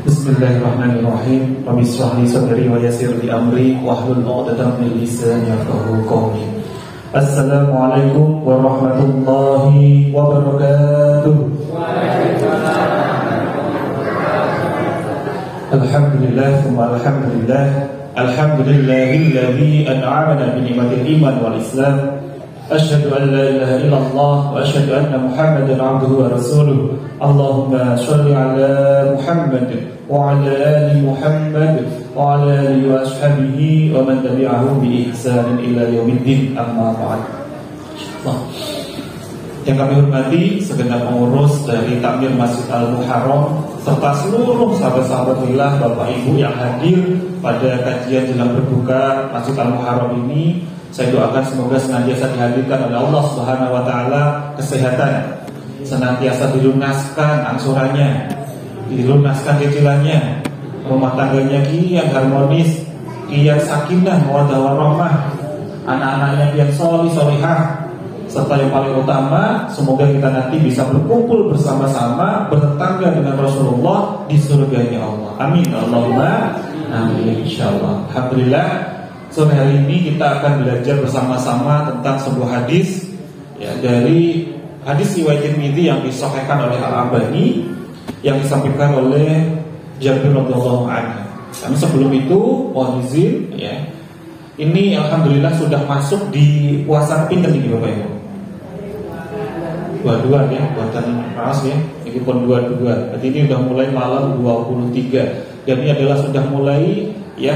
Bismillahirrahmanirrahim. Rabbi shrah li sadri wa yassir li amri wahlul 'uqdatam min lisani yafqahu qawli. Assalamualaikum warahmatullahi wabarakatuh. Alhamdulillah thumma alhamdulillah. Alhamdulillahilladzi an'amana bi ni'matil iman wal islam. Asyhadu an la ilaha illallah wa asyhadu anna Muhammadan 'abduhu wa rasuluh. Allahumma shalli ala Muhammad wa ala ali Muhammad wa ala alihi wa ashabihi wa man tabi'ahum bi ihsanin ila yaumiddin, amma ba'd. Yang kami hormati segenap pengurus dari Takmir Masjid Al-Muharram serta seluruh sahabat-sahabat lillah, Bapak Ibu yang hadir pada kajian jelang berbuka Masjid Al-Muharram ini. Saya doakan semoga senantiasa dihadirkan oleh Allah Subhanahu wa taala kesehatan, senantiasa dilunaskan angsurannya, dilunaskan cicilannya, rumah tangganya kian harmonis, kian sakinah, mawaddah warahmah, anak-anaknya kian solihah, serta yang paling utama semoga kita nanti bisa berkumpul bersama-sama bertetangga dengan Rasulullah di surganya Allah. Amin Allahumma amin insyaallah. Alhamdulillah, sore hari ini kita akan belajar bersama-sama tentang sebuah hadis ya, dari hadis riwayat Tirmidzi yang disahihkan oleh Al-Albani yang disampaikan oleh Jabir radhiyallahu anhu. Kami sebelum itu mohon izin ya. Ini alhamdulillah sudah masuk di puasa pinten ini Bapak Ibu. Dua-dua ya, buatan Ras ya. Ini pun dua-dua. Berarti ini sudah mulai malam 23. Dan ini adalah sudah mulai ya,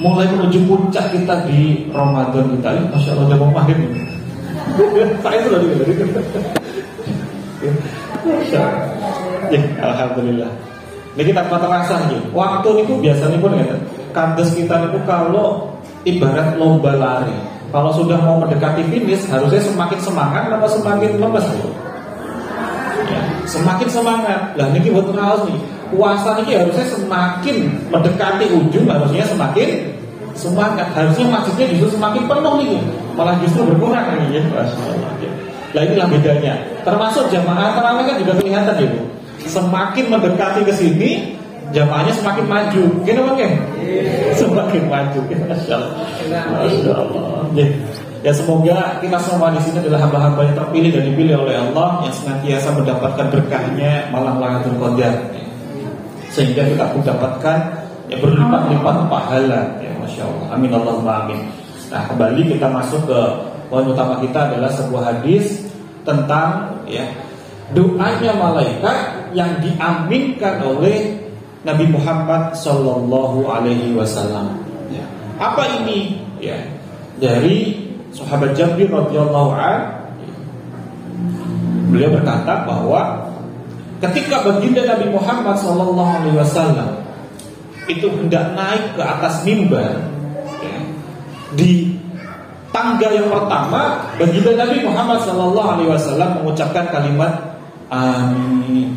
mulai menuju puncak kita di Ramadan kita. Masya Allah udah mau maghrib. Saya sudah dengar. Masya Allah. Ya, alhamdulillah. Ini kita terasa nih. Waktu itu biasanya pun ya, kandes kita itu kalau ibarat lomba lari. Kalau sudah mau mendekati finish, harusnya semakin semangat atau semakin lemes ya, semakin semangat. Lah ini buat terus nih. Puasa ini harusnya semakin mendekati ujung, harusnya semakin semangat. Harusnya masjidnya justru semakin penuh nih, malah justru berkurang nih ya. Masyaallah. Lah inilah bedanya. Termasuk jamaah tarawih kan juga kelihatan ya Bu. Semakin mendekati ke sini, jamaahnya semakin maju. Gimana Bang? Semakin maju. Masyaallah. Masyaallah. Ya semoga kita semua di sini adalah hamba-hamba yang terpilih dan dipilih oleh Allah yang senantiasa mendapatkan berkahnya malam Lailatul Qadar. Sehingga kita pun dapatkan ya berlipat-lipat pahala ya, Masya Allah. Amin Allahumma amin. Nah kembali kita masuk ke poin utama kita adalah sebuah hadis tentang ya doanya malaikat yang diaminkan oleh Nabi Muhammad Sallallahu Alaihi Wasallam. Ya. Apa ini? Ya dari sahabat Jabir radhiyallahu anhu, beliau berkata bahwa ketika baginda Nabi Muhammad SAW itu hendak naik ke atas mimbar ya, di tangga yang pertama, baginda Nabi Muhammad SAW mengucapkan kalimat amin.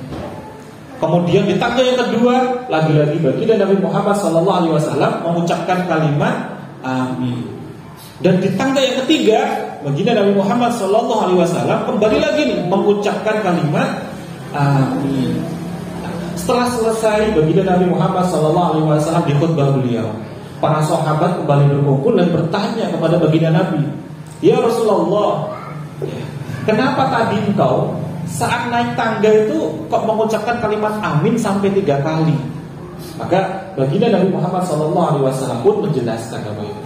Kemudian di tangga yang kedua, lagi-lagi baginda Nabi Muhammad SAW mengucapkan kalimat amin. Dan di tangga yang ketiga, baginda Nabi Muhammad SAW kembali lagi nih mengucapkan kalimat amin. Setelah selesai baginda Nabi Muhammad SAW di khutbah beliau, para sahabat kembali berkumpul dan bertanya kepada baginda Nabi, ya Rasulullah, kenapa tadi engkau saat naik tangga itu kok mengucapkan kalimat amin sampai 3 kali? Maka baginda Nabi Muhammad SAW pun menjelaskan apa itu,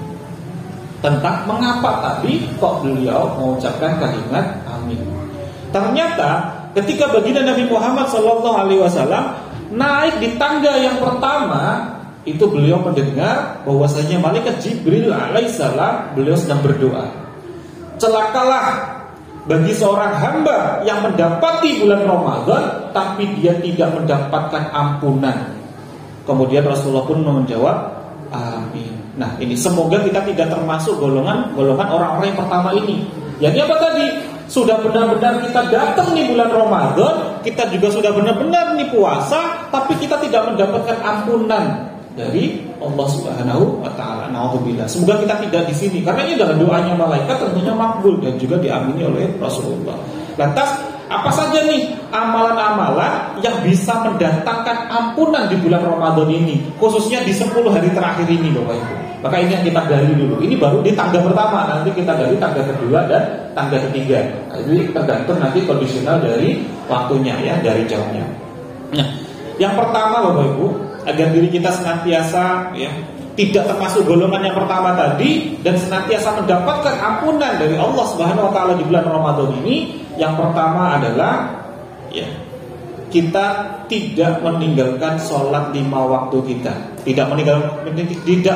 tentang mengapa tadi kok beliau mengucapkan kalimat amin. Ternyata ketika baginda Nabi Muhammad SAW naik di tangga yang pertama, itu beliau mendengar bahwasanya malaikat Jibril alaihissalam beliau sedang berdoa. Celakalah bagi seorang hamba yang mendapati bulan Ramadan tapi dia tidak mendapatkan ampunan. Kemudian Rasulullah pun menjawab amin. Nah ini semoga kita tidak termasuk golongan orang-orang yang pertama ini. Jadi apa tadi? Sudah benar-benar kita datang nih bulan Ramadan, kita juga sudah benar-benar nih puasa, tapi kita tidak mendapatkan ampunan dari Allah Subhanahu wa taala. Nauzubillah. Semoga kita tidak di sini, karena ini adalah doanya malaikat, tentunya makbul dan juga diamini oleh Rasulullah. Lantas apa saja nih amalan-amalan yang bisa mendatangkan ampunan di bulan Ramadan ini, khususnya di 10 hari terakhir ini Bapak Ibu. Maka ini yang kita gali dulu. Ini baru di tangga pertama, nanti kita gali tangga kedua dan tangga ketiga. Jadi tergantung nanti kondisional dari waktunya ya, dari jamnya. Nah, yang pertama Bapak Ibu, agar diri kita senantiasa ya tidak termasuk golongan yang pertama tadi dan senantiasa mendapatkan ampunan dari Allah Subhanahu wa taala di bulan Ramadan ini, yang pertama adalah ya, kita tidak meninggalkan sholat 5 waktu kita. Tidak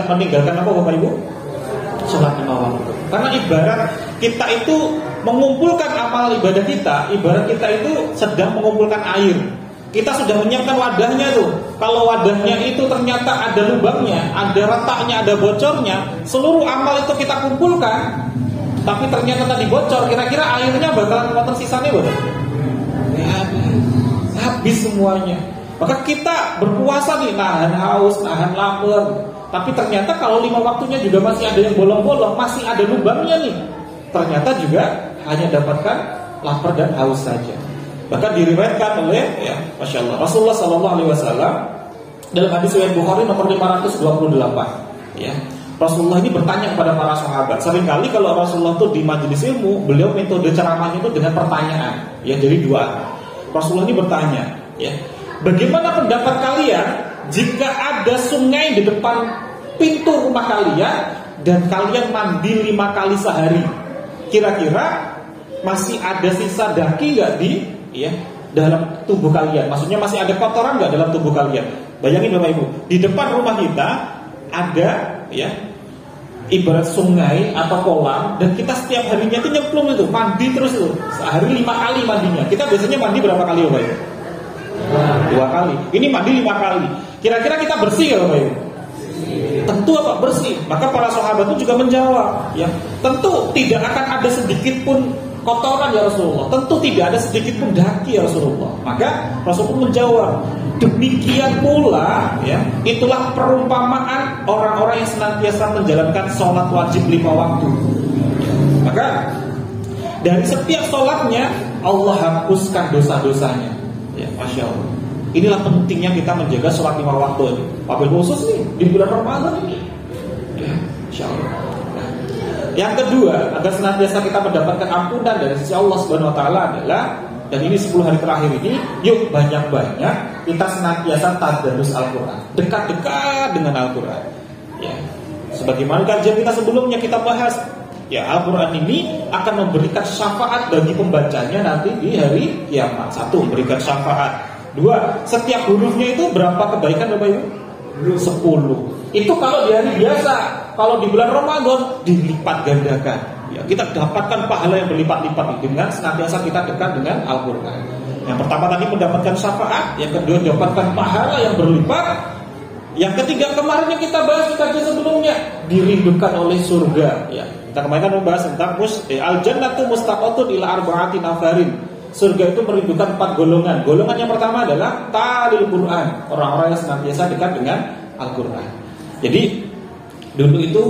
meninggalkan apa Bapak Ibu? Sholat 5 waktu. Karena ibarat kita itu mengumpulkan amal ibadah kita, ibarat kita itu sedang mengumpulkan air. Kita sudah menyiapkan wadahnya tuh. Kalau wadahnya itu ternyata ada lubangnya, ada retaknya, ada bocornya, seluruh amal itu kita kumpulkan, tapi ternyata tadi bocor, kira-kira airnya bakalan tersisanya berapa? Ya, habis semuanya. Maka kita berpuasa nih, nahan haus, nahan lapar, tapi ternyata kalau 5 waktunya juga masih ada yang bolong-bolong, masih ada lubangnya nih, ternyata juga hanya dapatkan lapar dan haus saja. Bahkan diriwayatkan oleh ya, Masya Allah, Rasulullah SAW dalam hadis riwayat Bukhari nomor 528 ya, Rasulullah ini bertanya kepada para sahabat. Seringkali kalau Rasulullah itu di majelis ilmu, beliau metode ceramahnya itu dengan pertanyaan ya, jadi 2 arah. Rasulullah ini bertanya ya, bagaimana pendapat kalian jika ada sungai di depan pintu rumah kalian dan kalian mandi 5 kali sehari, kira-kira masih ada sisa daki nggak di ya dalam tubuh kalian? Maksudnya masih ada kotoran nggak dalam tubuh kalian? Bayangin Bapak Ibu, di depan rumah kita ada ya ibarat sungai atau kolam, dan kita setiap harinya itu nyemplung itu, mandi terus itu, sehari 5 kali mandinya. Kita biasanya mandi berapa kali Bapak Ibu? 2 kali. Ini mandi 5 kali. Kira-kira kita bersih nggak Bapak Ibu? Tentu apa? Bersih. Maka para sahabat itu juga menjawab ya, tentu tidak akan ada sedikit pun kotoran ya Rasulullah, tentu tidak ada sedikit pun daki ya Rasulullah. Maka Rasulullah menjawab, demikian pula ya, itulah perumpamaan orang-orang yang senantiasa menjalankan sholat wajib 5 waktu. Maka dari setiap sholatnya Allah hapuskan dosa-dosanya ya, Masya Allah. Inilah pentingnya kita menjaga sholat 5 waktu ini, wabil khusus nih di bulan Ramadan ini ya, Masya Allah. Yang kedua, agar senantiasa kita mendapatkan ampunan dari sisi Allah Subhanahu wa taala adalah, dan ini 10 hari terakhir ini, yuk banyak-banyak kita senantiasa tadarus Al-Qur'an, dekat-dekat dengan Al-Qur'an. Ya. Sebagaimana kajian kita sebelumnya kita bahas, ya Al-Qur'an ini akan memberikan syafaat bagi pembacanya nanti di hari kiamat. 1, memberikan syafaat. 2, setiap hurufnya itu berapa kebaikan Bapak Ibu? 10. Itu kalau di hari biasa. Kalau di bulan Ramadan dilipat gandakan. Ya, kita dapatkan pahala yang berlipat-lipat dengan senantiasa kita dekat dengan Al-Qur'an. Yang pertama tadi mendapatkan syafaat, yang kedua dapatkan pahala yang berlipat. Yang ketiga kemarin yang kita bahas di kajian sebelumnya, dirindukan oleh surga. Ya, kita kemarin kan membahas tentang al-jannatu mustaqatun ila arba'ati nafarin. Surga itu merindukan 4 golongan. Golongan yang pertama adalah talil Quran, orang-orang yang senantiasa dekat dengan Al-Qur'an. Jadi dulu itu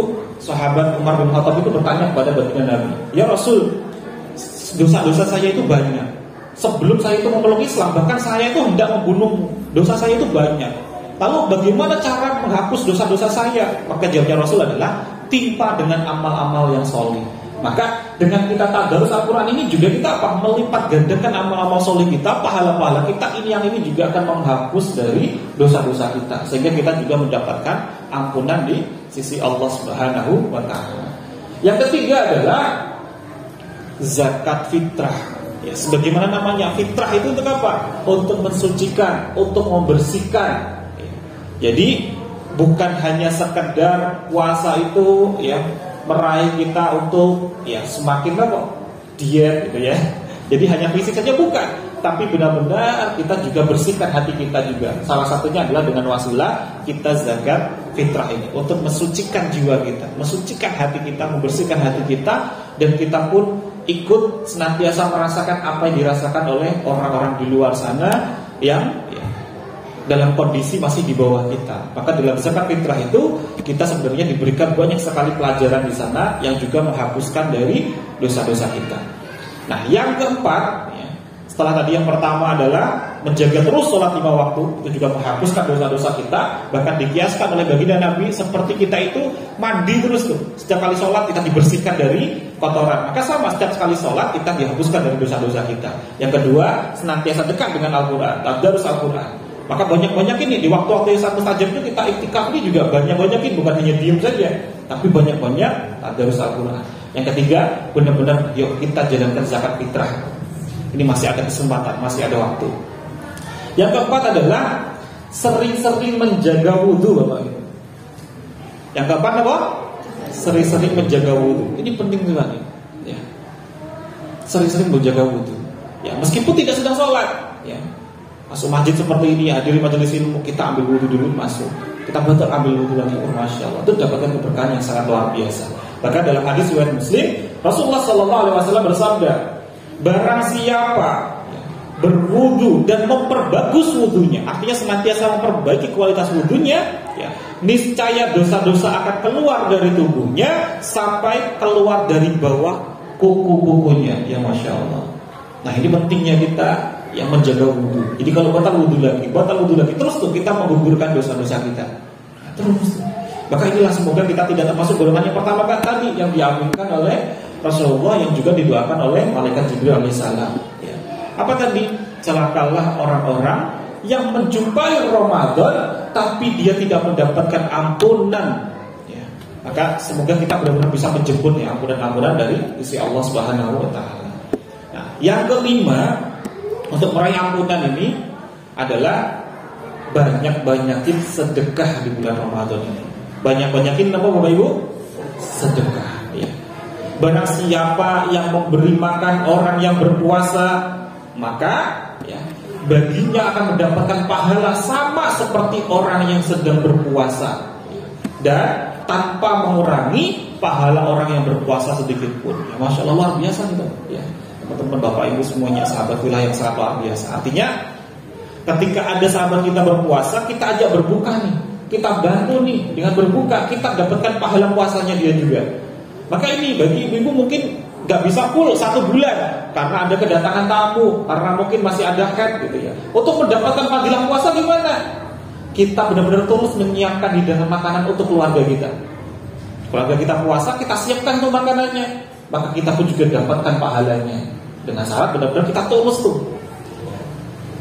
sahabat Umar bin Khattab itu bertanya kepada baginda Nabi, ya Rasul, dosa-dosa saya itu banyak. Sebelum saya itu memeluk Islam, bahkan saya itu hendak membunuhmu. Dosa saya itu banyak. Lalu bagaimana cara menghapus dosa-dosa saya? Maka jawabnya Rasul adalah timpa dengan amal-amal yang soleh. Maka dengan kita tadarus Al-Quran ini juga kita apa? Melipat gandakan amal-amal soleh kita, pahala-pahala kita ini juga akan menghapus dari dosa-dosa kita, sehingga kita juga mendapatkan ampunan di sisi Allah Subhanahu wa taala. Yang ketiga adalah zakat fitrah. Ya, sebagaimana namanya fitrah itu untuk apa? Untuk mensucikan, untuk membersihkan. Ya. Jadi bukan hanya sekedar puasa itu ya meraih kita untuk ya semakin apa diet gitu ya. Jadi hanya fisik saja bukan, tapi benar-benar kita juga bersihkan hati kita juga. Salah satunya adalah dengan wasilah kita zakat fitrah ini untuk mensucikan jiwa kita, mensucikan hati kita, membersihkan hati kita, dan kita pun ikut senantiasa merasakan apa yang dirasakan oleh orang-orang di luar sana yang ya, dalam kondisi masih di bawah kita. Maka dalam zakat fitrah itu kita sebenarnya diberikan banyak sekali pelajaran di sana yang juga menghapuskan dari dosa-dosa kita. Nah, yang keempat ya, setelah tadi yang pertama adalah menjaga terus sholat 5 waktu, itu juga menghapuskan dosa-dosa kita. Bahkan dikiaskan oleh baginda Nabi seperti kita itu mandi terus tuh. Setiap kali sholat kita dibersihkan dari kotoran. Maka sama, setiap kali sholat kita dihapuskan dari dosa-dosa kita. Yang kedua, senantiasa dekat dengan Al-Quran, tadarus Al-Quran. Maka banyak-banyak ini di waktu-waktu yang satu saja itu kita iktikaf ini juga banyak-banyakin, bukan hanya diem saja, tapi banyak-banyak tadarus Al-Quran. Yang ketiga, benar-benar yuk kita jalankan zakat fitrah. Ini masih ada kesempatan, masih ada waktu. Yang keempat adalah sering-sering menjaga wudhu, Bapak Ibu. Yang keempat apa? Sering-sering menjaga wudhu. Ini penting juga nih. Ya. Sering-sering menjaga wudhu. Ya, meskipun tidak sedang sholat. Ya. Masuk masjid seperti ini, hadiri majelis ilmu, kita ambil wudhu dulu masuk. Kita betul ambil wudhu lagi. Oh, Masya Allah. Itu dapatkan keberkahan yang sangat luar biasa. Bahkan dalam hadis riwayat Muslim, Rasulullah SAW bersabda, barang siapa berwudu dan memperbagus wudunya, artinya senantiasa memperbaiki kualitas wudunya, ya, niscaya dosa-dosa akan keluar dari tubuhnya sampai keluar dari bawah kuku-kukunya. Ya Masya Allah. Nah ini pentingnya kita yang menjaga wudu. Jadi kalau batal wudu lagi, terus tuh kita menggugurkan dosa-dosa kita. Nah, terus. Maka inilah semoga kita tidak termasuk golongan yang pertama kan tadi yang diaminkan oleh Rasulullah, yang juga didoakan oleh malaikat Jibril alaihissalam. Ya. Apa tadi? Celakalah orang-orang yang menjumpai Ramadan tapi dia tidak mendapatkan ampunan. Ya. Maka semoga kita benar-benar bisa menjemput ya ampunan-ampunan dari sisi Allah Subhanahu wa taala. Nah, yang kelima untuk meraih ampunan ini adalah banyak-banyakin sedekah di bulan Ramadan ini. Banyak-banyakin apa Bapak Ibu? Sedekah ya. Barang siapa yang memberi makan orang yang berpuasa, maka ya, baginya akan mendapatkan pahala sama seperti orang yang sedang berpuasa ya. Dan tanpa mengurangi pahala orang yang berpuasa sedikit pun ya, Masya Allah luar biasa nih ya. Teman-teman Bapak Ibu semuanya sahabat wilayah yang sangat luar biasa. Artinya ketika ada sahabat kita berpuasa, kita ajak berbuka nih, kita bantu nih dengan berbuka, kita dapatkan pahala puasanya dia juga. Maka ini bagi ibu mungkin gak bisa full 1 bulan karena ada kedatangan tamu, karena mungkin masih ada head gitu ya. Untuk mendapatkan fadilah puasa gimana? Kita benar-benar tulus menyiapkan hidangan makanan untuk keluarga kita. Keluarga kita puasa, kita siapkan tuh makanannya, maka kita pun juga dapatkan pahalanya. Dengan syarat benar-benar kita tulus tuh.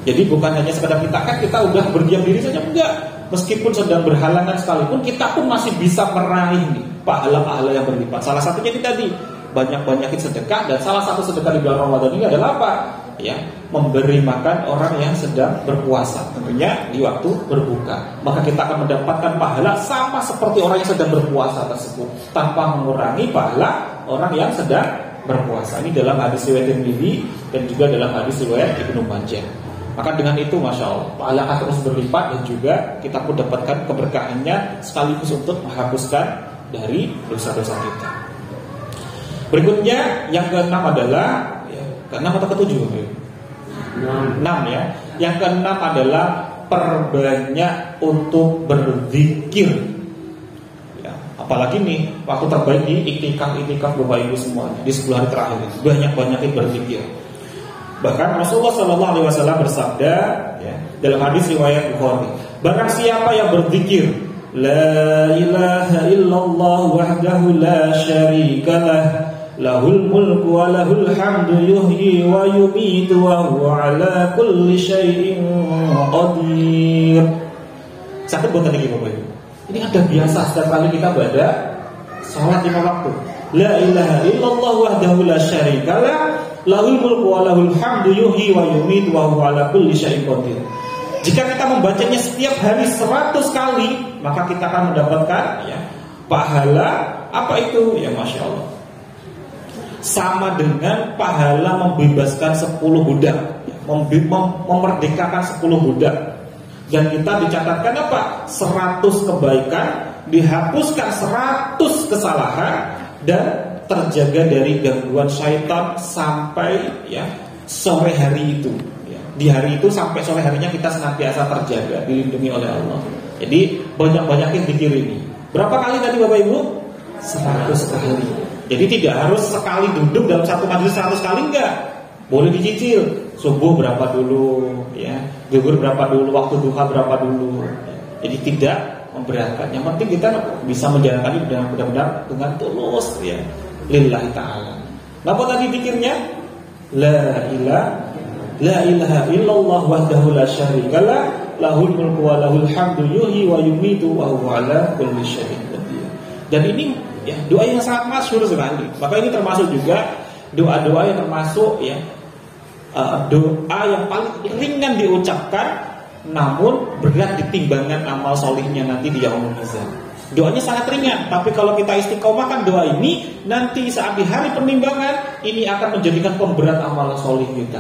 Jadi bukan hanya sekedar kita udah berdiam diri saja, enggak. Meskipun sedang berhalangan sekalipun, kita pun masih bisa meraih nih pahala-pahala yang berlipat. Salah satunya ini tadi, banyak-banyakin sedekah. Dan salah satu sedekah di bulan Ramadan ini adalah apa? Ya, memberi makan orang yang sedang berpuasa, tentunya di waktu berbuka. Maka kita akan mendapatkan pahala sama seperti orang yang sedang berpuasa tersebut, tanpa mengurangi pahala orang yang sedang berpuasa. Ini dalam hadis riwayat Tirmidzi dan juga dalam hadis riwayat Ibnu Majah. Maka dengan itu Masya Allah pahala akan terus berlipat, dan juga kita pun dapatkan keberkahannya sekaligus untuk menghapuskan dari dosa-dosa kita. Berikutnya yang keenam adalah keenam atau ketujuh? 6 ya. Yang keenam adalah perbanyak untuk berzikir. Ya, apalagi nih waktu terbaik di iktikaf Bapak Ibu semuanya di 10 hari terakhir ini, banyak-banyakin berzikir. Bahkan Rasulullah SAW bersabda ya, dalam hadis riwayat Bukhari, barang siapa yang berzikir la ilaha illallah wahdahu la syarikalah lahul mulku wa lahul hamdu yuhyi wa yumitu wa huwa ala kulli syai'in qadir. Sakit buatan lagi Bapak Ibu. Ini ada biasa setiap kali kita baca salat 5 waktu. La ilaha illallah wahdahu la syarikalah lahul mulku wa lahul hamdu yuhyi wa yumitu wa huwa ala kulli syai'in qadir. Jika kita membacanya setiap hari 100 kali, maka kita akan mendapatkan ya, pahala apa itu? Ya Masya Allah, sama dengan pahala membebaskan 10 budak, memerdekakan 10 budak. Dan kita dicatatkan apa? 100 kebaikan, dihapuskan 100 kesalahan, dan terjaga dari gangguan syaitan sampai ya sore hari itu. Ya, di hari itu sampai sore harinya kita senantiasa terjaga, dilindungi oleh Allah. Jadi banyak-banyakin zikir ini. Berapa kali tadi Bapak Ibu? 100 kali. Jadi tidak harus sekali duduk dalam satu majelis 100 kali, enggak. Boleh dicicil. subuh berapa dulu, ya, zuhur berapa dulu, waktu duha berapa dulu. Jadi tidak memberatkan. Yang penting kita bisa menjalankannya dengan benar-benar dengan tulus, ya, lillahi ta'ala. Apa tadi pikirnya? La ilaha illallah wahdahu la syarikalah, lahul mulku wa lahul hamdu yuhyi wa yumitu wa huwa ala kulli syai'in qadir. Dan ini ya doa yang sangat masyhur sekali. Maka ini termasuk juga doa-doa yang termasuk ya doa yang paling ringan diucapkan, namun berat di timbangan amal solihnya nanti di yaumul mizan. Doanya sangat ringan, tapi kalau kita istiqomahkan doa ini, nanti saat di hari penimbangan ini akan menjadikan pemberat amal solih kita.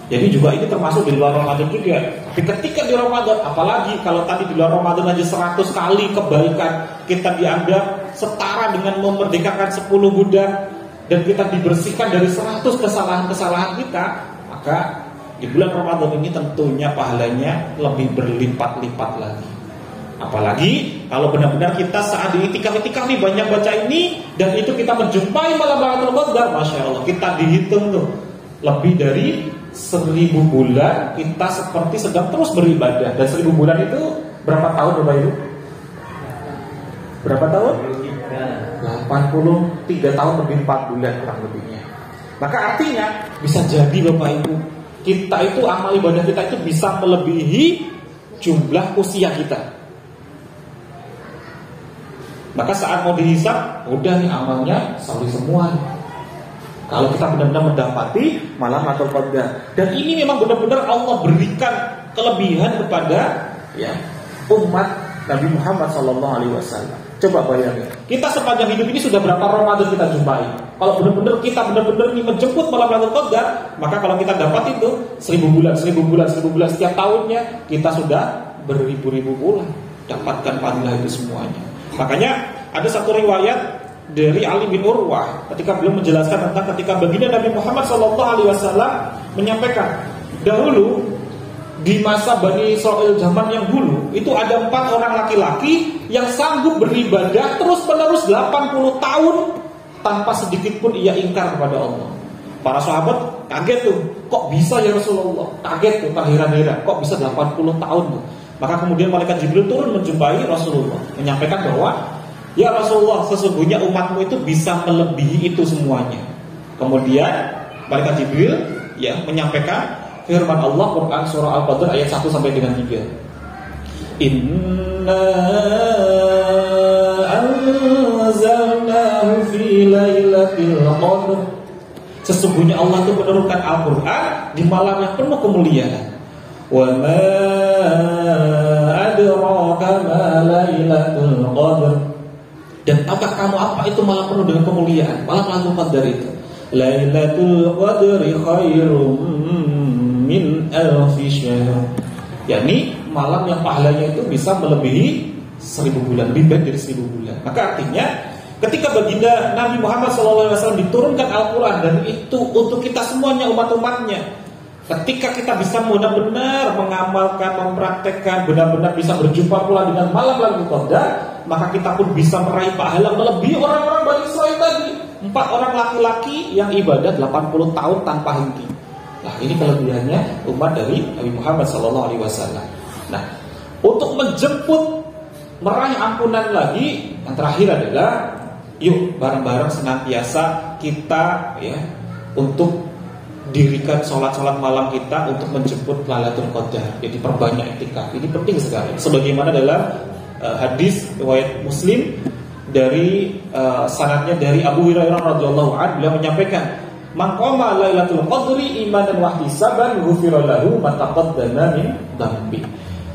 Jadi juga ini termasuk di luar Ramadan juga. Tapi ketika di Ramadan, apalagi kalau tadi di luar Ramadan aja 100 kali kebaikan kita dianggap setara dengan memerdekakan 10 budak, dan kita dibersihkan dari 100 kesalahan-kesalahan kita, maka di bulan Ramadan ini tentunya pahalanya lebih berlipat-lipat lagi. Apalagi kalau benar-benar kita saat di itikaf nih banyak baca ini, dan itu kita menjumpai malam Lailatul Qadar, Masya Allah, kita dihitung tuh lebih dari 1000 bulan kita seperti sedang terus beribadah. Dan 1000 bulan itu berapa tahun Bapak Ibu? Berapa tahun? 83 tahun lebih 4 bulan kurang lebihnya. Maka artinya bisa jadi Bapak Ibu, kita itu amal ibadah kita itu bisa melebihi jumlah usia kita. Maka saat mau dihisab, udah nih amalnya soleh semua. Kalau kita benar-benar mendapati malam Lailatul Qadar, dan ini memang benar-benar Allah berikan kelebihan kepada ya umat Nabi Muhammad SAW. Coba bayangin, kita sepanjang hidup ini sudah berapa Ramadan kita jumpai? Kalau benar-benar kita benar-benar ini menjemput malam Lailatul Qadar, maka kalau kita dapat itu 1000 bulan setiap tahunnya, kita sudah beribu-ribu bulan dapatkan fadilah itu semuanya. Makanya ada satu riwayat dari Ali bin Urwah ketika beliau menjelaskan tentang ketika baginda Nabi Muhammad SAW menyampaikan, dahulu di masa Bani Israil zaman yang dulu itu ada 4 orang laki-laki yang sanggup beribadah terus-menerus 80 tahun tanpa sedikit pun ia ingkar kepada Allah. Para sahabat kaget tuh, kok bisa ya Rasulullah? Kaget tuh, terheran-heran, kok bisa 80 tahun tuh? Maka kemudian malaikat Jibril turun menjumpai Rasulullah, menyampaikan bahwa ya Rasulullah, sesungguhnya umatmu itu bisa melebihi itu semuanya. Kemudian malaikat Jibril ya menyampaikan firman Allah Quran surah Al-Qadr ayat 1 sampai dengan 3. Inna anzalnahu fi lailatul qadr. Sesungguhnya Allah itu menurunkan Al-Quran di malam yang penuh kemuliaan. Wa ma adraka ma lailatul qadr. Dan tahukah kamu apa itu malam penuh dengan kemuliaan? Malam Lailatul Qadar itu. Lailatul Qadri khairum min alfi syahr. Yakni malam yang pahalanya itu bisa melebihi 1000 bulan, lebih baik dari 1000 bulan. Maka artinya ketika baginda Nabi Muhammad SAW diturunkan Al-Quran, dan itu untuk kita semuanya umat-umatnya, ketika kita bisa benar-benar mengamalkan, mempraktekkan, benar-benar bisa berjumpa pula dengan malam Lailatul Qadar, maka kita pun bisa meraih pahala melebihi orang-orang Bani Israil tadi, 4 orang laki-laki yang ibadah 80 tahun tanpa henti. Nah, ini kelebihannya umat dari Nabi Muhammad SAW. Nah, untuk menjemput meraih ampunan lagi, yang terakhir adalah yuk bareng-bareng senantiasa kita ya untuk dirikan sholat-sholat malam kita untuk menjemput Lailatul Qadar. Jadi perbanyak iktikaf. Ini penting sekali. Sebagaimana dalam hadis riwayat Muslim dari sanadnya dari Abu Hurairah radhiyallahu anhu, beliau menyampaikan, "Man qama Lailatul Qadri imanan wa ihtisaban ghufira lahu ma taqaddama min dhanbi."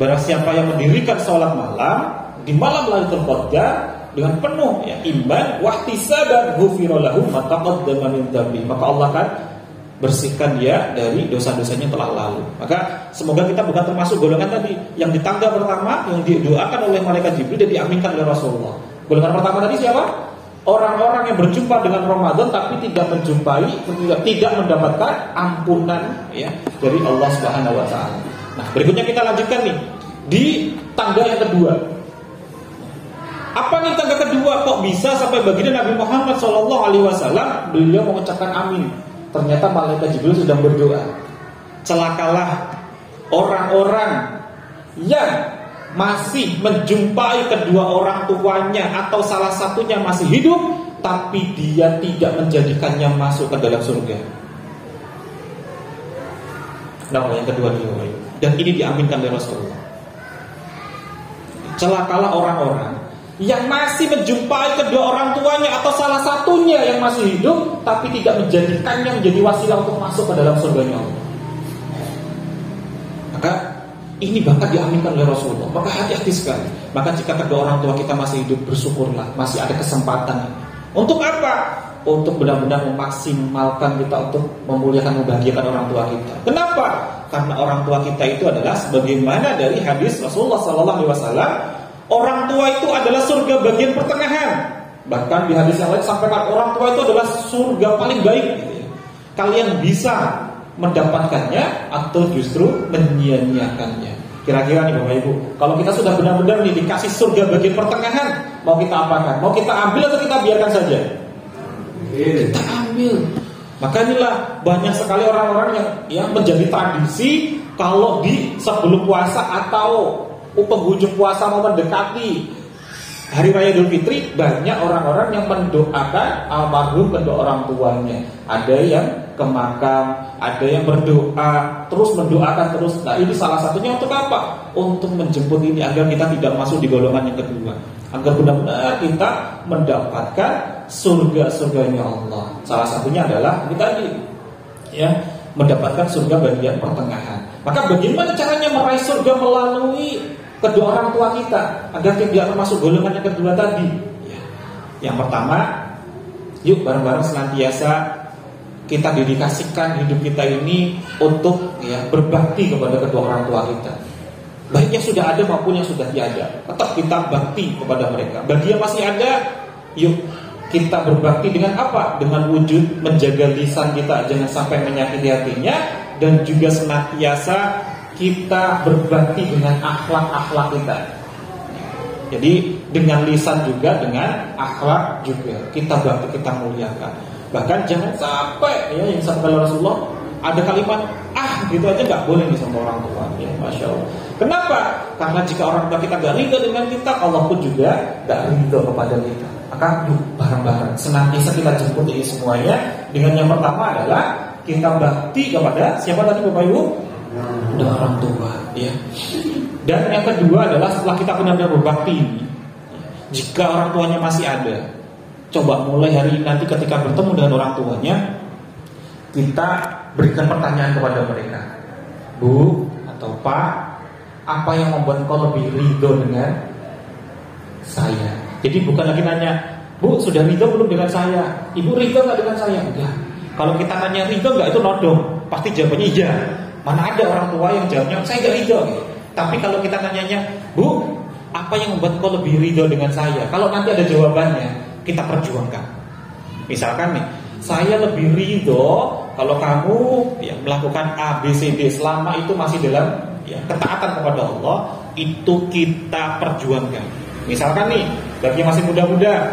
Barang siapa yang mendirikan sholat malam di malam Lailatul Qadar dengan penuh ya iman wa ihtisaban ghufira lahu ma taqaddama min dhanbi, maka Allah akan bersihkan dia dari dosa-dosanya yang telah lalu. Maka semoga kita bukan termasuk golongan tadi yang di tangga pertama yang didoakan oleh malaikat Jibril dan diaminkan oleh Rasulullah. Golongan pertama tadi siapa? Orang-orang yang berjumpa dengan Ramadan tapi tidak mendapatkan ampunan ya dari Allah Subhanahu wa taala. Nah, berikutnya kita lanjutkan nih di tangga yang kedua. Apa nih tangga kedua? Kok bisa sampai baginda Nabi Muhammad SAW beliau mengucapkan amin? Ternyata malaikat Jibril sudah berdoa. celakalah orang-orang yang masih menjumpai kedua orang tuanya atau salah satunya masih hidup, tapi dia tidak menjadikannya masuk ke dalam surga. Nah, yang kedua dia, dan ini diaminkan oleh Rasulullah. Celakalah orang-orang yang masih menjumpai kedua orang tuanya atau salah satunya yang masih hidup, tapi tidak menjadikannya menjadi wasilah untuk masuk ke dalam surganya Allah. Maka ini bahkan diaminkan oleh Rasulullah. Maka hati-hati sekali. Maka jika kedua orang tua kita masih hidup, bersyukurlah, masih ada kesempatan. Untuk apa? Untuk benar-benar memaksimalkan kita untuk memuliakan, membahagiakan orang tua kita. Kenapa? Karena orang tua kita itu adalah sebagaimana dari hadis Rasulullah SAW, orang tua itu adalah surga bagian pertengahan. Bahkan di hadis yang lain sampaikan orang tua itu adalah surga paling baik. Kalian bisa mendapatkannya atau justru menyia-nyiakannya. Kira-kira nih Bapak Ibu, kalau kita sudah benar-benar nih dikasih surga bagian pertengahan, mau kita apakan? Mau kita ambil atau kita biarkan saja? Kita ambil. Maka inilah banyak sekali orang-orang yang menjadi tradisi kalau di sebelum puasa atau penghujung puasa mau mendekati Hari Raya Idul Fitri, banyak orang-orang yang mendoakan almarhum kedua orang tuanya. Ada yang ke makam, ada yang berdoa, terus mendoakan terus. Nah, ini salah satunya untuk apa? Untuk menjemput ini agar kita tidak masuk di golongan yang kedua, agar benar-benar kita mendapatkan surga-surganya Allah. Salah satunya adalah ini tadi, ya, mendapatkan surga bagian pertengahan. Maka bagaimana caranya meraih surga melalui kedua orang tua kita agar tidak termasuk golongan yang kedua tadi? Ya. Yang pertama, yuk bareng-bareng senantiasa kita dedikasikan hidup kita ini untuk berbakti kepada kedua orang tua kita. Baik yang sudah ada maupun yang sudah tiada, tetap kita bakti kepada mereka. Bagi yang masih ada, yuk kita berbakti dengan apa? Dengan wujud menjaga lisan kita jangan sampai menyakiti hatinya, dan juga senantiasa kita berbakti dengan akhlak-akhlak kita. Jadi dengan lisan juga, dengan akhlak juga kita bakti, kita muliakan. Bahkan jangan sampai yang disampaikan Rasulullah ada kalimat gitu aja nggak boleh nih sama orang tua. Ya, Masya Allah. Kenapa? Karena jika orang tua kita nggak ridho dengan kita, Allah pun juga nggak ridho kepada kita. Maka yuk bareng-bareng senantiasa kita jemput ini semuanya. Dengan yang pertama adalah kita bakti kepada siapa tadi Bapak Ibu? Kedua orang tua, ya. Dan yang kedua adalah setelah kita benar-benar berbakti ini, jika orang tuanya masih ada, coba mulai hari ini nanti ketika bertemu dengan orang tuanya, kita berikan pertanyaan kepada mereka. Bu atau Pak, apa yang membuat kau lebih ridho dengan saya? Jadi bukan lagi nanya, Bu sudah ridho belum dengan saya? Ibu ridho nggak dengan saya? Enggak. Kalau kita nanya ridho nggak, itu nodong. Pasti jawabannya iya. Mana ada orang tua yang jawabnya saya nggak ridho. Tapi kalau kita nanyanya, Bu, apa yang membuat kau lebih ridho dengan saya? Kalau nanti ada jawabannya, kita perjuangkan. Misalkan nih, saya lebih ridho kalau kamu melakukan A, B, C, D selama itu masih dalam ketaatan kepada Allah, itu kita perjuangkan. Misalkan nih, bagi yang masih muda-muda,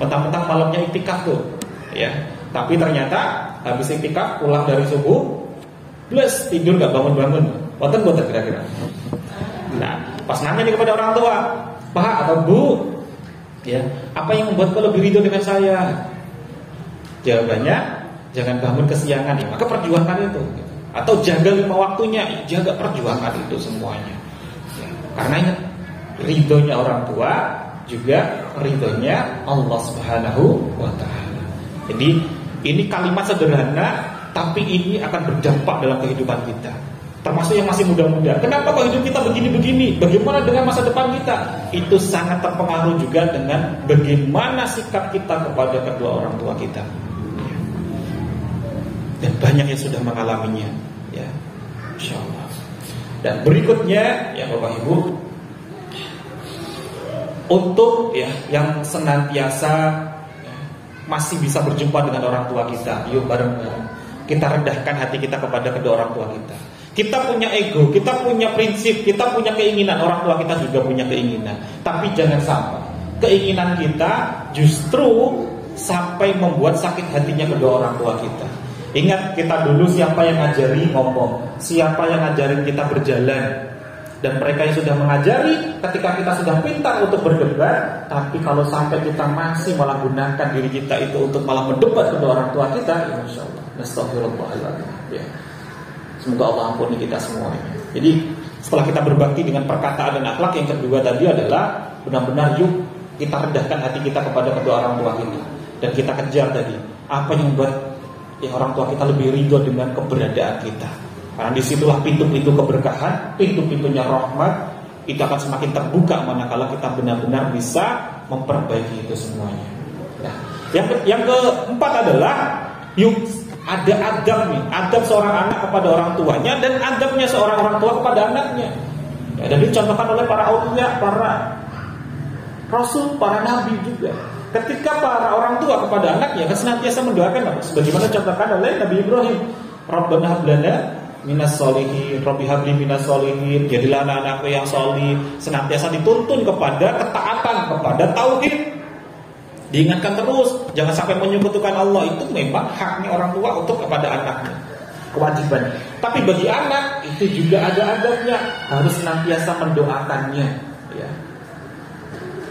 mentang-mentang malamnya iktikaf tuh, tapi ternyata habis iktikaf pulang dari subuh, plus tidur gak bangun-bangun, boten kira-kira. Nah, pas nanya nih kepada orang tua, Pak atau Bu, apa yang membuat kau lebih ridho dengan saya? Jawabannya, jangan bangun kesiangan, maka perjuangkan itu. Atau jaga 5 waktunya, jaga perjuangkan itu semuanya. Karena ingat, ridhonya orang tua juga ridhonya Allah Subhanahu wa Ta'ala. Jadi ini kalimat sederhana, tapi ini akan berdampak dalam kehidupan kita. Termasuk yang masih muda-muda. Kenapa kok hidup kita begini-begini? Bagaimana dengan masa depan kita? Itu sangat terpengaruh juga dengan bagaimana sikap kita kepada kedua orang tua kita. Dan banyak yang sudah mengalaminya, Insya Allah. Dan berikutnya, Bapak Ibu, untuk yang senantiasa masih bisa berjumpa dengan orang tua kita, yuk bareng-bareng kita rendahkan hati kita kepada kedua orang tua kita. Kita punya ego, kita punya prinsip, kita punya keinginan, orang tua kita juga punya keinginan. Tapi jangan sampai keinginan kita justru sampai membuat sakit hatinya kedua orang tua kita. Ingat kita dulu siapa yang ngajari ngomong, siapa yang ngajarin kita berjalan. Dan mereka yang sudah mengajari ketika kita sudah pintar untuk berdebat. Tapi kalau sampai kita masih malah gunakan diri kita itu untuk malah mendebat kedua orang tua kita, ya Masya Allah, astagfirullahaladzim, ya. Semoga Allah ampuni kita semuanya. Jadi setelah kita berbakti dengan perkataan dan akhlak, yang kedua tadi adalah benar-benar yuk kita rendahkan hati kita kepada kedua orang tua kita. Dan kita kejar tadi apa yang membuat orang tua kita lebih ridho dengan keberadaan kita. Karena disitulah pintu-pintu keberkahan, pintu-pintunya rahmat itu akan semakin terbuka manakala kita benar-benar bisa memperbaiki itu semuanya. Nah, yang keempat adalah yuk ada adab nih, adab seorang anak kepada orang tuanya dan adabnya seorang orang tua kepada anaknya. Ya, dan dicontohkan oleh para aulia, para rasul, para nabi juga. Ketika para orang tua kepada anaknya kan senantiasa mendoakan, sebagaimana dicontohkan oleh Nabi Ibrahim, Rabbana hab lana minas solihin, Rabbi habli minas solihin, jadilah anak-anakku yang solih. Senantiasa dituntun kepada ketaatan, kepada tauhid. Diingatkan terus, jangan sampai menyekutukan Allah. Itu memang haknya orang tua untuk kepada anaknya, kewajiban. Tapi bagi anak itu juga ada adabnya, harus senantiasa mendoakannya, ya.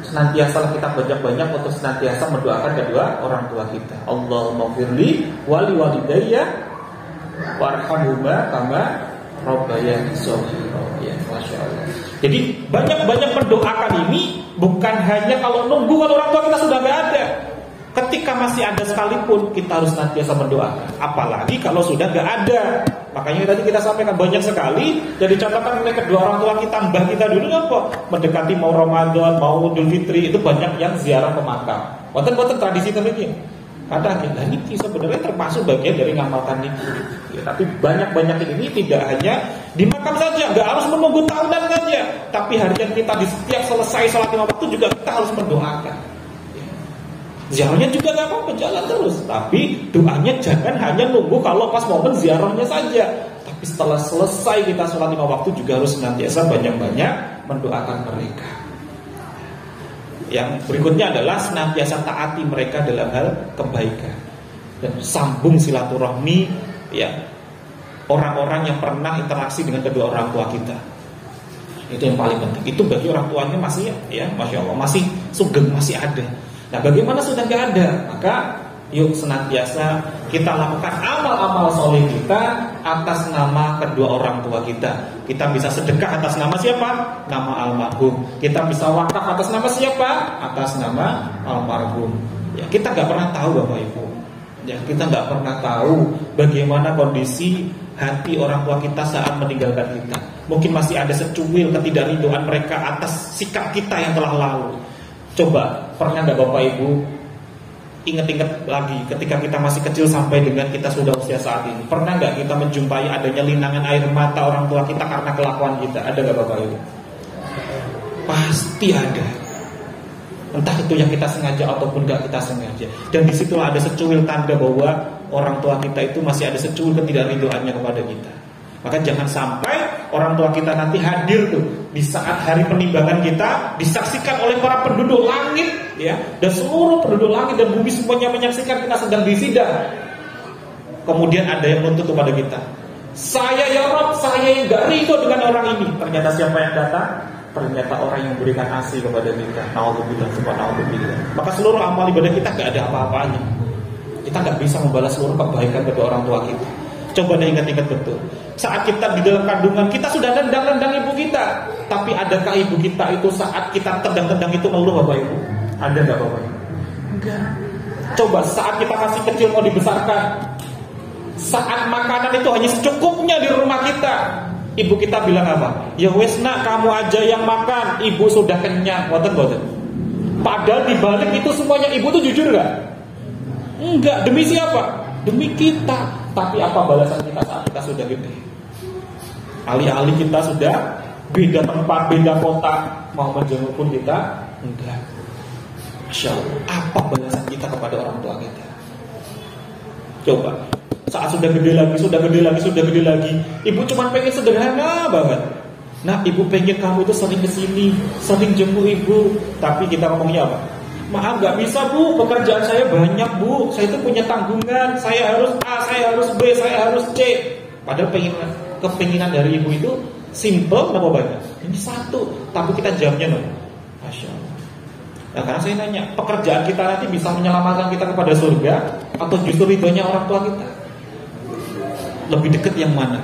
Senantiasa kita banyak-banyak untuk senantiasa mendoakan kedua orang tua kita. Allahumma firli wali walidayya warhamhuma kama rabbayani shaghira. Ya, Masya Allah. Jadi banyak-banyak mendoakan ini bukan hanya kalau nunggu kalau orang tua kita sudah gak ada. Ketika masih ada sekalipun kita harus senantiasa mendoakan. Apalagi kalau sudah gak ada. Makanya tadi kita sampaikan banyak sekali. Jadi contohkan oleh kedua orang tua kita, mbah kita dulu apa? Mendekati mau Ramadan, mau Idul Fitri, itu banyak yang ziarah ke makam. Wonten tradisi tertentu. Kadang kita ini sebenarnya termasuk bagian dari ngamalkan itu. Ya, tapi banyak-banyak ini tidak hanya di makam saja, nggak harus menunggu tahunan saja. Tapi harian kita di setiap selesai sholat 5 waktu juga kita harus mendoakan. Ya. Ziarahnya juga nggak apa-apa, jalan terus. Tapi doanya jangan hanya nunggu kalau pas momen ziarahnya saja. Tapi setelah selesai kita sholat 5 waktu juga harus senantiasa banyak-banyak mendoakan mereka. Yang berikutnya adalah senantiasa taati mereka dalam hal kebaikan dan sambung silaturahmi, ya, orang-orang yang pernah interaksi dengan kedua orang tua kita. Itu yang paling penting. Itu bagi orang tuanya masih, ya, Masya Allah, masih sugeng, masih ada. Nah, bagaimana sudah gak ada? Maka yuk senantiasa kita lakukan amal-amal soleh kita atas nama kedua orang tua kita. Kita bisa sedekah atas nama siapa? Nama almarhum. Kita bisa wakaf atas nama siapa? Atas nama almarhum. Ya, kita nggak pernah tahu Bapak Ibu. Ya, kita nggak pernah tahu bagaimana kondisi hati orang tua kita saat meninggalkan kita. Mungkin masih ada secuil ketidakridhoan mereka atas sikap kita yang telah lalu. Coba pernah nggak Bapak Ibu ingat-ingat lagi ketika kita masih kecil sampai dengan kita sudah usia saat ini, pernah nggak kita menjumpai adanya linangan air mata orang tua kita karena kelakuan kita? Ada nggak Bapak Ibu? Pasti ada. Entah itu yang kita sengaja ataupun nggak kita sengaja. Dan disitulah ada secuil tanda bahwa orang tua kita itu masih ada secuil ketidakridhoannya kepada kita. Maka jangan sampai orang tua kita nanti hadir tuh di saat hari penimbangan kita disaksikan oleh para penduduk langit, ya, dan seluruh penduduk langit dan bumi semuanya menyaksikan kita sedang disidang. Kemudian ada yang menuntut kepada kita, saya ya Rabb, saya yang gak ridho dengan orang ini. Ternyata siapa yang datang? Ternyata orang yang memberikan ASI kepada kita. Naudzubillah, subhanallah. Maka seluruh amal ibadah kita gak ada apa-apanya. Kita gak bisa membalas seluruh kebaikan kedua orang tua kita. Coba deh ingat-ingat betul. Saat kita di dalam kandungan, kita sudah nendang-nendang ibu kita. Tapi adakah ibu kita itu saat kita tendang-tendang itu ngeluh Bapak Ibu? Ada gak Bapak Ibu? Enggak. Coba saat kita masih kecil mau dibesarkan, saat makanan itu hanya secukupnya di rumah kita, ibu kita bilang apa? Ya wes nak, kamu aja yang makan, ibu sudah kenyang. Boten. Padahal dibalik itu semuanya ibu tuh jujur gak? Enggak. Demi siapa? Demi kita. Tapi apa balasan kita saat kita sudah gede? Alih-alih kita sudah beda tempat, beda kota, mau menjenguk pun kita enggak. Masya Allah, apa balasan kita kepada orang tua kita? Coba, saat sudah gede lagi, ibu cuma pengen sederhana banget. Nah, ibu pengen kamu itu sering kesini, sering jenguk ibu. Tapi kita ngomongnya apa? Maaf nggak bisa Bu, pekerjaan saya banyak Bu, saya itu punya tanggungan, saya harus A, saya harus B, saya harus C. Padahal kepinginan dari ibu itu simple, apa banyak? Ini satu, tapi kita jawabnya no. Masya Allah. Nah, karena saya nanya, pekerjaan kita nanti bisa menyelamatkan kita kepada surga atau justru ridhonya orang tua kita? Lebih dekat yang mana?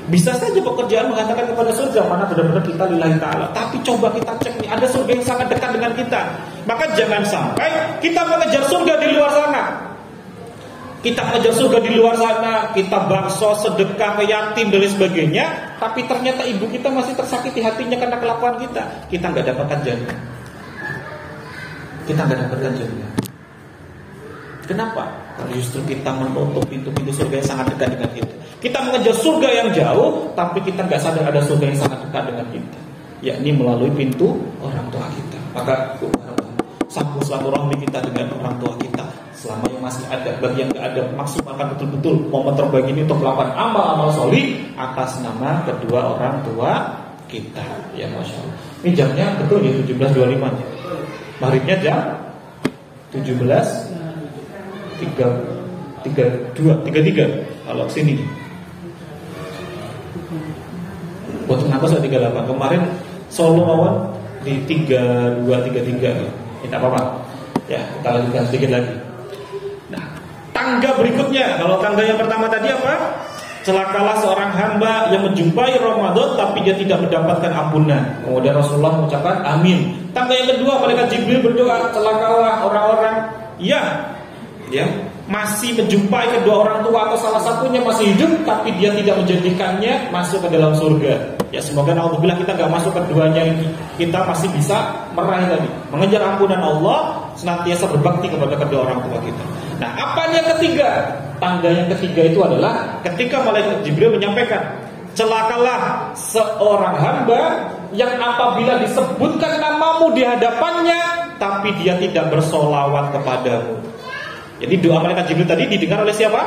Bisa saja pekerjaan mengatakan kepada surga, mana benar-benar kita lillahi ta'ala. Tapi coba kita cek nih, ada surga yang sangat dekat dengan kita. Maka jangan sampai kita mengejar surga di luar sana. Kita mengejar surga di luar sana, kita bakso, sedekah ke yatim dan lain sebagainya, tapi ternyata ibu kita masih tersakiti hatinya karena kelakuan kita. Kita nggak dapatkan jannah. Kita nggak dapatkan jannah. Kenapa? Karena justru kita menutup pintu-pintu surga yang sangat dekat dengan kita. Kita mengejar surga yang jauh, tapi kita nggak sadar ada surga yang sangat dekat dengan kita, yakni melalui pintu orang tua kita. Maka sambung silaturahmi kita dengan orang tua kita selama yang masih ada. Bagi yang nggak ada, maksimalkan betul-betul momen terbaik ini untuk melakukan amal-amal solih atas nama kedua orang tua kita. Ya Masya Allah. Ini jamnya betul ya 17.25 ya. Maghribnya jam 17.33 kalau sini. Waktu kenapa saya 38? Kemarin Solo lawan di 32-33. Tidak apa-apa. Ya, kita lanjutkan sedikit lagi. Nah, tangga berikutnya. Kalau tangga yang pertama tadi apa? Celakalah seorang hamba yang menjumpai Ramadan tapi dia tidak mendapatkan ampunan. Kemudian Rasulullah mengucapkan amin. Tangga yang kedua, malaikat Jibril berdoa, celakalah orang-orang yang masih menjumpai kedua orang tua atau salah satunya masih hidup tapi dia tidak menjadikannya masuk ke dalam surga. Ya semoga naudzubillah kita gak masuk keduanya ini. Kita masih bisa meraih tadi, mengejar ampunan Allah, senantiasa berbakti kepada kedua orang tua kita. Nah, apa yang ketiga? Tangga yang ketiga itu adalah ketika malaikat Jibril menyampaikan, celakalah seorang hamba yang apabila disebutkan namamu di hadapannya tapi dia tidak bersolawat kepadamu. Jadi doa malaikat Jibril tadi didengar oleh siapa?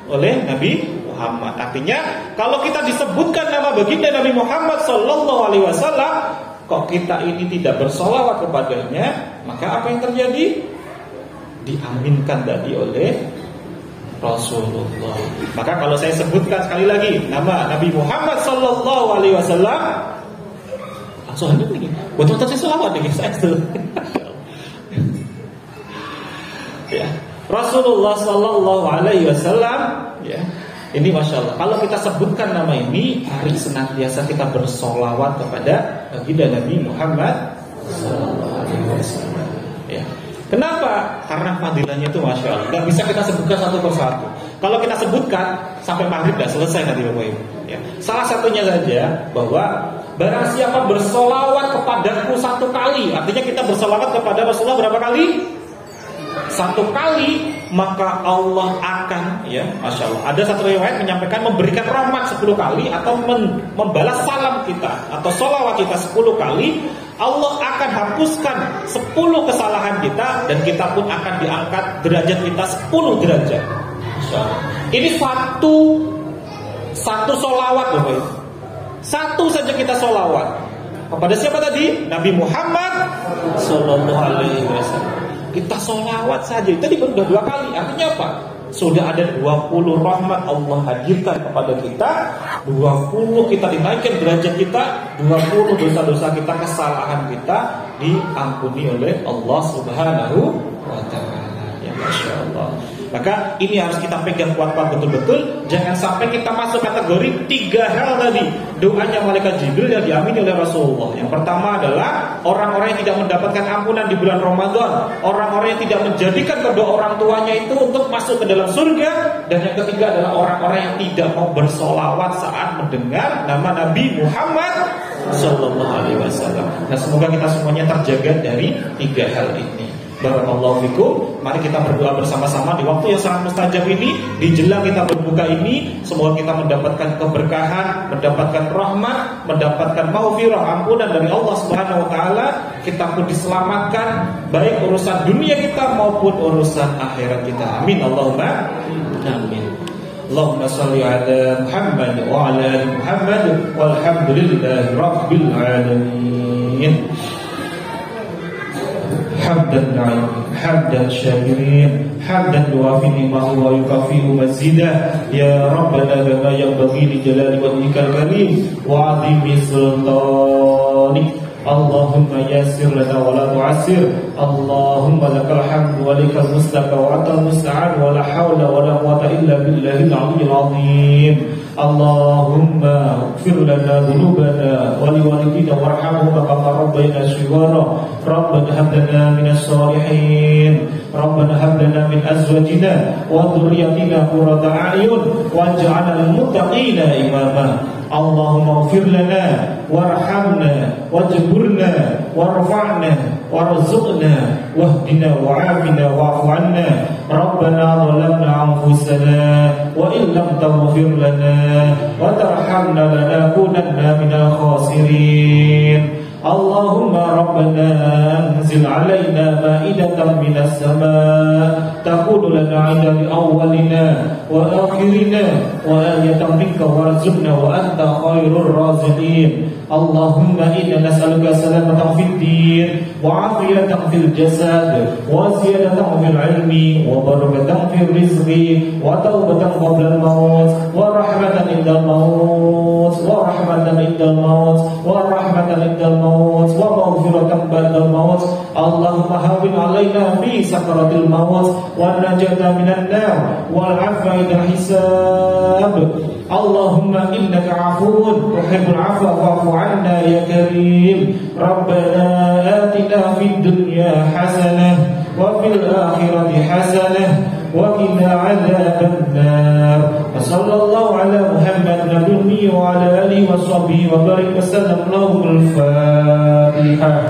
Oleh Nabi Muhammad. Artinya kalau kita disebutkan nama baginda Nabi Muhammad Sallallahu Alaihi Wasallam, kok kita ini tidak bersolawat kepadanya, maka apa yang terjadi? Diaminkan tadi oleh Rasulullah. Maka kalau saya sebutkan sekali lagi nama Nabi Muhammad Sallallahu Alaihi Wasallam, langsung aja begini. Buat nonton saya selawat nih saya. Ya, Rasulullah Sallallahu Alaihi Wasallam, ya, ini masya Allah. Kalau kita sebutkan nama ini, hari senantiasa kita bersolawat kepada baginda Nabi Muhammad Sallallahu Alaihi Wasallam. Ya, kenapa? Karena fadilahnya itu masya Allah. Gak bisa kita sebutkan satu persatu. Kalau kita sebutkan sampai maghrib dah selesai nanti Bapak Ibu. Ya, salah satunya saja bahwa barang siapa bersolawat kepadaku satu kali, artinya kita bersolawat kepada Rasulullah berapa kali? Satu kali, maka Allah akan, ya, masya Allah. Ada satu riwayat menyampaikan memberikan rahmat 10 kali atau membalas salam kita atau sholawat kita 10 kali. Allah akan hapuskan 10 kesalahan kita dan kita pun akan diangkat derajat kita 10 derajat. Masya Allah. Ini satu sholawat, Bapak Ibu. Satu saja kita sholawat kepada siapa tadi? Nabi Muhammad Sallallahu Alaihi Wasallam. Kita sholawat saja, tadi baru 2 kali. Artinya apa? Sudah ada 20 rahmat Allah hadirkan kepada kita, 20 kita dinaikkan derajat kita, 20 dosa-dosa kita, kesalahan kita diampuni oleh Allah Subhanahu wa ta'ala. Ya Masya Allah. Maka ini harus kita pegang kuat-kuat betul-betul. Jangan sampai kita masuk kategori 3 hal tadi. Doanya malaikat Jibril yang diamini oleh Rasulullah. Yang pertama adalah orang-orang yang tidak mendapatkan ampunan di bulan Ramadan, orang-orang yang tidak menjadikan kedua orang tuanya itu untuk masuk ke dalam surga. Dan yang ketiga adalah orang-orang yang tidak mau bersolawat saat mendengar nama Nabi Muhammad Sallallahu Alaihi Wasallam. Nah, semoga kita semuanya terjaga dari 3 hal ini. Barakallahu fikum. Mari kita berdoa bersama-sama di waktu yang sangat mustajab ini, di jelang kita berbuka ini. Semoga kita mendapatkan keberkahan, mendapatkan rahmat, mendapatkan maghfirah, ampunan dari Allah Subhanahu wa taala. Kita pun diselamatkan baik urusan dunia kita maupun urusan akhirat kita. Amin Allahumma amin. Allahumma shalli ala Muhammad wa ala ali Muhammad walhamdulillahi rabbil alamin. hamdan na'imin, hamdan syakirin, hamdan yuafi ni'mahu wa yukafi'u mazidah. Ya Rabbana kama yanbaghi li jalali wajhikal karim wa 'azimi sultanik. Allahumma yassir lana wa la tu'assir. Allahumma lakal hamdu wa lakal mustaka wa antal musta'an wa la hawla wa la quwwata illa billahil 'aliyyil 'azim. Allahumma ighfir lana dhunubana wa liwalidina warhamhum kama rabbayana shighara. Rabbana hab lana minas shalihin. Rabbana hab lana min azwajina wa dhurriyyatina qurrata a'yun waj'alna lil muttaqina imama. Allahumma ighfir lana warhamna wajburna warfa'na warzuqna wahdina wa'afina wa'fu 'anna. Rabbana zalamna anfusana wa in lam taghfir lana wa tarhamna lanakunanna minal khasirin. Allahumma rabbana anzil 'alaina ma'idatan minas sama' takunu lana 'inda awwalina wa akhirina wa ayatan minka warzuqna wa anta khairur raziqin. Allahumma inna nas'aluka salamatan fid din wa 'afiyatan fil jasad wa ziyadatan fil 'ilmi wa barakatan fil rizqi wa taubatan qabla al-maut wa rahmatan indal maut wa rahmatan indal maut wa rahmatan indal maut wa maghfiratan ba'dal maut. Allahumma hawwin 'alaina fi sakaratil maut wa najata minan nar wal 'afwa idal hisab. Allahumma innaka 'afuwun tuhibbul 'afwa fa'fu 'anna ya karim. Rabbana atina fid dunya hasanah wa fil akhirati hasanah wa qina 'adzaban nar. Sallallahu ala Muhammad nabiyyi wa ala alihi wa sahbihi wa barik wa sallam. Al-Fatihah.